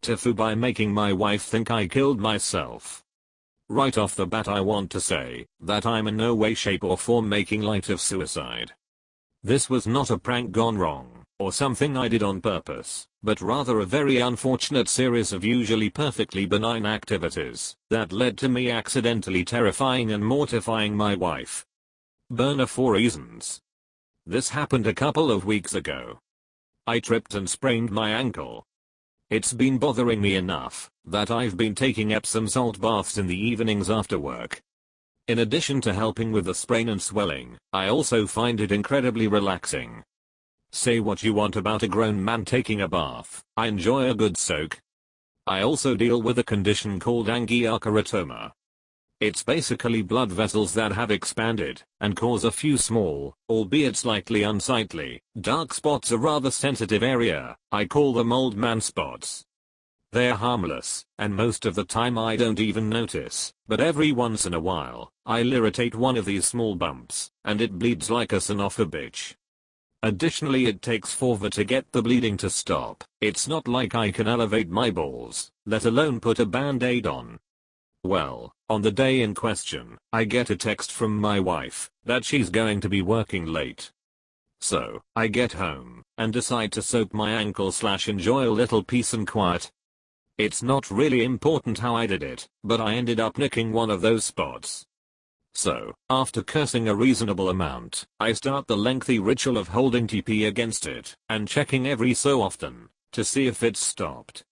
TIFU by making my wife think I killed myself. Right off the bat I want to say that I'm in no way shape or form making light of suicide. This was not a prank gone wrong, or something I did on purpose, but rather a very unfortunate series of usually perfectly benign activities that led to me accidentally terrifying and mortifying my wife. Burner for reasons. This happened a couple of weeks ago. I tripped and sprained my ankle. It's been bothering me enough that I've been taking Epsom salt baths in the evenings after work. In addition to helping with the sprain and swelling, I also find it incredibly relaxing. Say what you want about a grown man taking a bath, I enjoy a good soak. I also deal with a condition called angiokeratoma. It's basically blood vessels that have expanded and cause a few small, albeit slightly unsightly, dark spots, a rather sensitive area. I call them old man spots. They're harmless, and most of the time I don't even notice, but every once in a while, I'll irritate one of these small bumps, and it bleeds like a son of a bitch. Additionally, it takes forever to get the bleeding to stop. It's not like I can elevate my balls, let alone put a band-aid on. Well, on the day in question, I get a text from my wife that she's going to be working late. So, I get home and decide to soak my ankle / enjoy a little peace and quiet. It's not really important how I did it, but I ended up nicking one of those spots. So, after cursing a reasonable amount, I start the lengthy ritual of holding TP against it and checking every so often to see if it's stopped.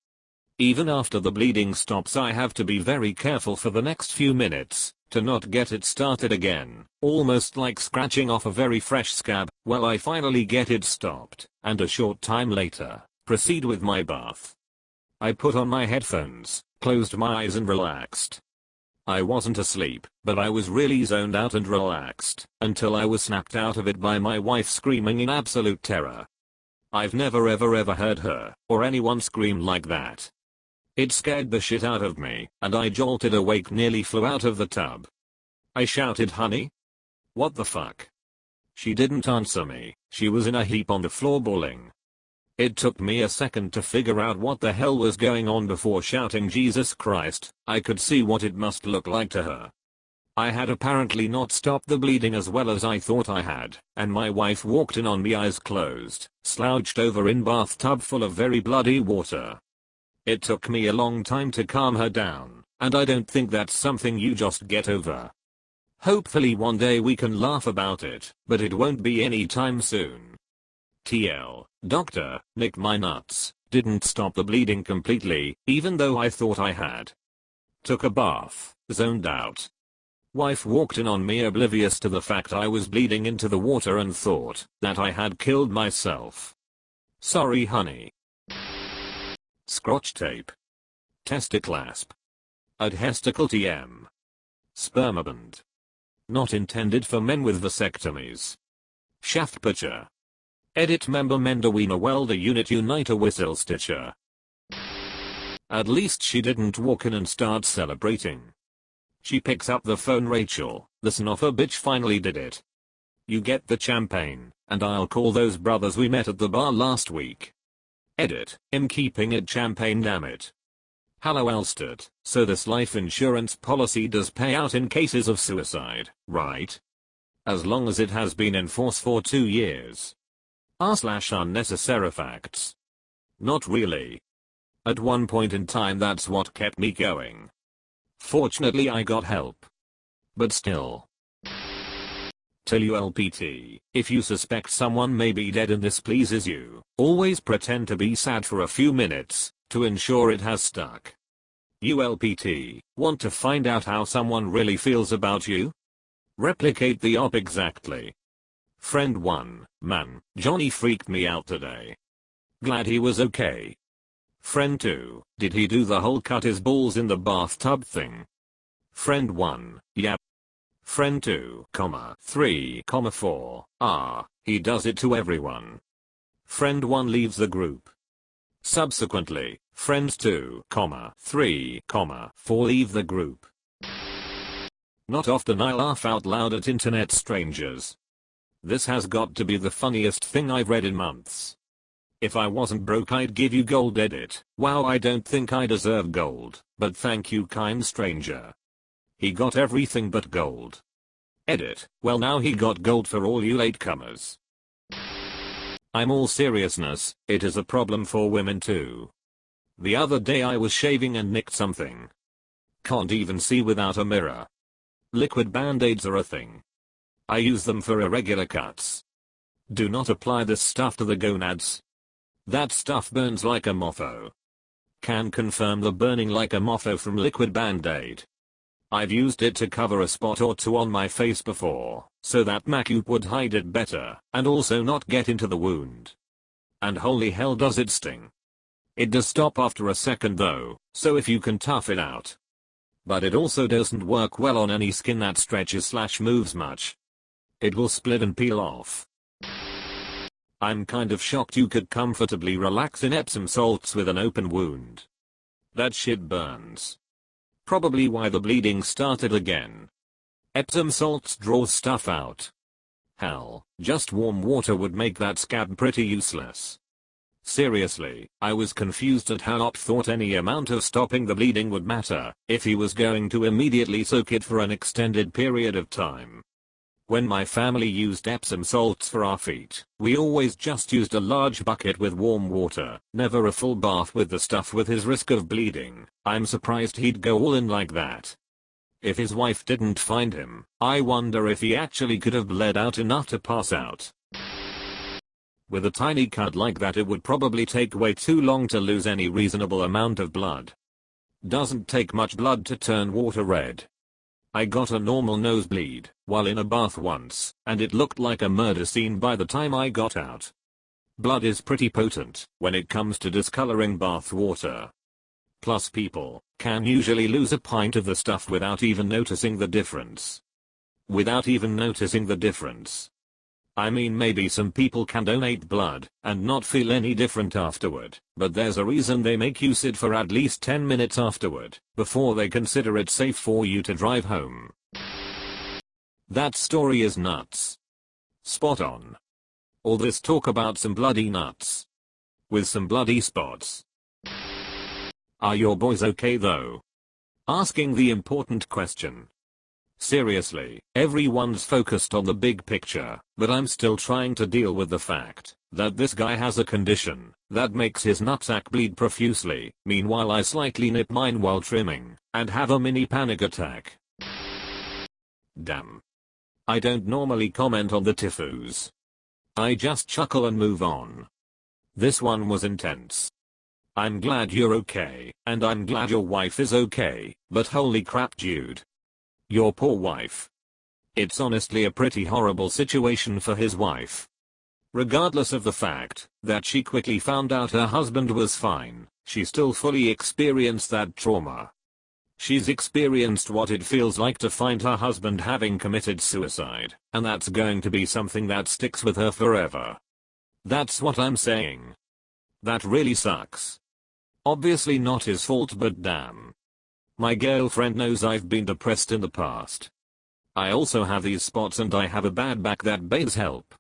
Even after the bleeding stops, I have to be very careful for the next few minutes to not get it started again, almost like scratching off a very fresh scab. Well, I finally get it stopped, and a short time later, proceed with my bath. I put on my headphones, closed my eyes and relaxed. I wasn't asleep, but I was really zoned out and relaxed until I was snapped out of it by my wife screaming in absolute terror. I've never ever heard her or anyone scream like that. It scared the shit out of me, and I jolted awake, nearly flew out of the tub. I shouted, "Honey? What the fuck?" She didn't answer me. She was in a heap on the floor bawling. It took me a second to figure out what the hell was going on before shouting, "Jesus Christ." I could see what it must look like to her. I had apparently not stopped the bleeding as well as I thought I had, and my wife walked in on me, eyes closed, slouched over in bathtub full of very bloody water. It took me a long time to calm her down, and I don't think that's something you just get over. Hopefully one day we can laugh about it, but it won't be anytime soon. TL, doctor, nicked my nuts, didn't stop the bleeding completely, even though I thought I had. Took a bath, zoned out. Wife walked in on me oblivious to the fact I was bleeding into the water and thought that I had killed myself. Sorry, honey. Scotch tape. Testiclasp. Adhestical TM. Spermaband. Not intended for men with vasectomies. Shaft pitcher. Edit member Mendowina welder unit uniter whistle stitcher. At least she didn't walk in and start celebrating. She picks up the phone. "Rachel, the son of a bitch finally did it. You get the champagne, and I'll call those brothers we met at the bar last week." Edit, I'm keeping it champagne, damn it. Hello Elstert, so this life insurance policy does pay out in cases of suicide, right? As long as it has been in force for 2 years. r/unnecessary facts. Not really. At one point in time that's what kept me going. Fortunately I got help. But still. Tell you LPT, if you suspect someone may be dead and this pleases you, always pretend to be sad for a few minutes to ensure it has stuck. ULPT, want to find out how someone really feels about you? Replicate the op exactly. Friend 1, man, Johnny freaked me out today. Glad he was okay. Friend 2, did he do the whole cut his balls in the bathtub thing? Friend 1, yep. Friend 2, 3, 4, he does it to everyone. Friend 1 leaves the group. Subsequently, friends 2, 3, 4 leave the group. Not often I laugh out loud at internet strangers. This has got to be the funniest thing I've read in months. If I wasn't broke I'd give you gold. Edit. Wow, I don't think I deserve gold, but thank you kind stranger. He got everything but gold. Edit. Well now he got gold for all you latecomers. I'm all seriousness, it is a problem for women too. The other day I was shaving and nicked something. Can't even see without a mirror. Liquid band-aids are a thing. I use them for irregular cuts. Do not apply this stuff to the gonads. That stuff burns like a mofo. Can confirm the burning like a mofo from liquid band-aid. I've used it to cover a spot or two on my face before, so that makeup would hide it better, and also not get into the wound. And holy hell does it sting. It does stop after a second though, so if you can tough it out. But it also doesn't work well on any skin that stretches/moves much. It will split and peel off. I'm kind of shocked you could comfortably relax in Epsom salts with an open wound. That shit burns. Probably why the bleeding started again. Epsom salts draws stuff out. Hell, just warm water would make that scab pretty useless. Seriously, I was confused at how Op thought any amount of stopping the bleeding would matter if he was going to immediately soak it for an extended period of time. When my family used Epsom salts for our feet, we always just used a large bucket with warm water, never a full bath with the stuff with his risk of bleeding. I'm surprised he'd go all in like that. If his wife didn't find him, I wonder if he actually could have bled out enough to pass out. With a tiny cut like that it would probably take way too long to lose any reasonable amount of blood. Doesn't take much blood to turn water red. I got a normal nosebleed while in a bath once, and it looked like a murder scene by the time I got out. Blood is pretty potent when it comes to discoloring bath water. Plus people can usually lose a pint of the stuff without even noticing the difference. I mean maybe some people can donate blood and not feel any different afterward, but there's a reason they make you sit for at least 10 minutes afterward before they consider it safe for you to drive home. That story is nuts. Spot on. All this talk about some bloody nuts. With some bloody spots. Are your boys okay though? Asking the important question. Seriously, everyone's focused on the big picture, but I'm still trying to deal with the fact that this guy has a condition that makes his nutsack bleed profusely. Meanwhile I slightly nip mine while trimming and have a mini panic attack. Damn. I don't normally comment on the TIFUs. I just chuckle and move on. This one was intense. I'm glad you're okay, and I'm glad your wife is okay, but holy crap dude. Your poor wife. It's honestly a pretty horrible situation for his wife. Regardless of the fact that she quickly found out her husband was fine, she still fully experienced that trauma. She's experienced what it feels like to find her husband having committed suicide, and that's going to be something that sticks with her forever. That's what I'm saying. That really sucks. Obviously not his fault, but damn. My girlfriend knows I've been depressed in the past. I also have these spots and I have a bad back that begs help.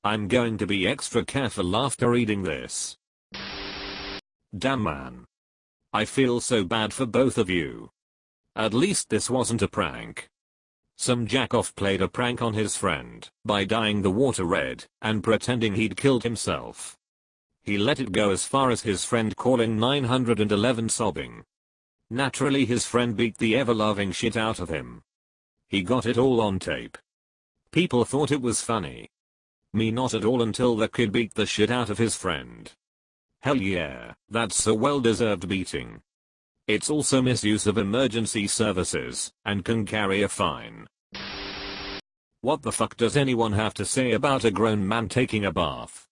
I'm going to be extra careful after reading this. Damn man. I feel so bad for both of you. At least this wasn't a prank. Some jackoff played a prank on his friend by dyeing the water red and pretending he'd killed himself. He let it go as far as his friend calling 911 sobbing. Naturally his friend beat the ever-loving shit out of him. He got it all on tape. People thought it was funny. Me not at all until the kid beat the shit out of his friend. Hell yeah, that's a well-deserved beating. It's also misuse of emergency services and can carry a fine. What the fuck does anyone have to say about a grown man taking a bath?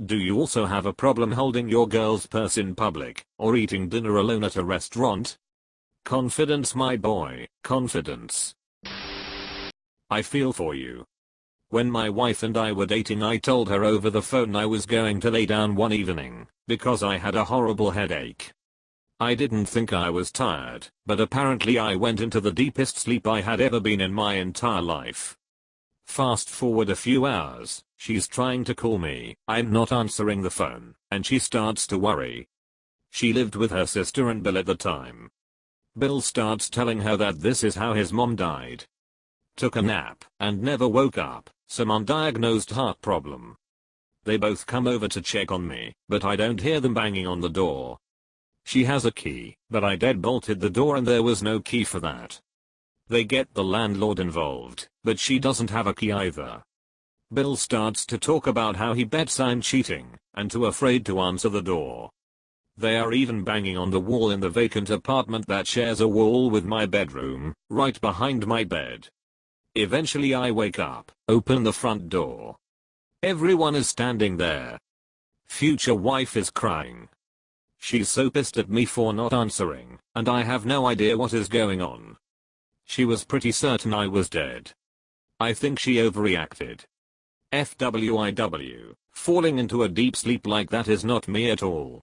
Do you also have a problem holding your girl's purse in public or eating dinner alone at a restaurant? Confidence my boy, confidence. I feel for you. When my wife and I were dating I told her over the phone I was going to lay down one evening because I had a horrible headache. I didn't think I was tired, but apparently I went into the deepest sleep I had ever been in my entire life. Fast forward a few hours, she's trying to call me, I'm not answering the phone, and she starts to worry. She lived with her sister and Bill at the time. Bill starts telling her that this is how his mom died. Took a nap, and never woke up, some undiagnosed heart problem. They both come over to check on me, but I don't hear them banging on the door. She has a key, but I deadbolted the door and there was no key for that. They get the landlord involved, but she doesn't have a key either. Bill starts to talk about how he bets I'm cheating, and too afraid to answer the door. They are even banging on the wall in the vacant apartment that shares a wall with my bedroom, right behind my bed. Eventually I wake up, open the front door. Everyone is standing there. Future wife is crying. She's so pissed at me for not answering, and I have no idea what is going on. She was pretty certain I was dead. I think she overreacted. FWIW, falling into a deep sleep like that is not me at all.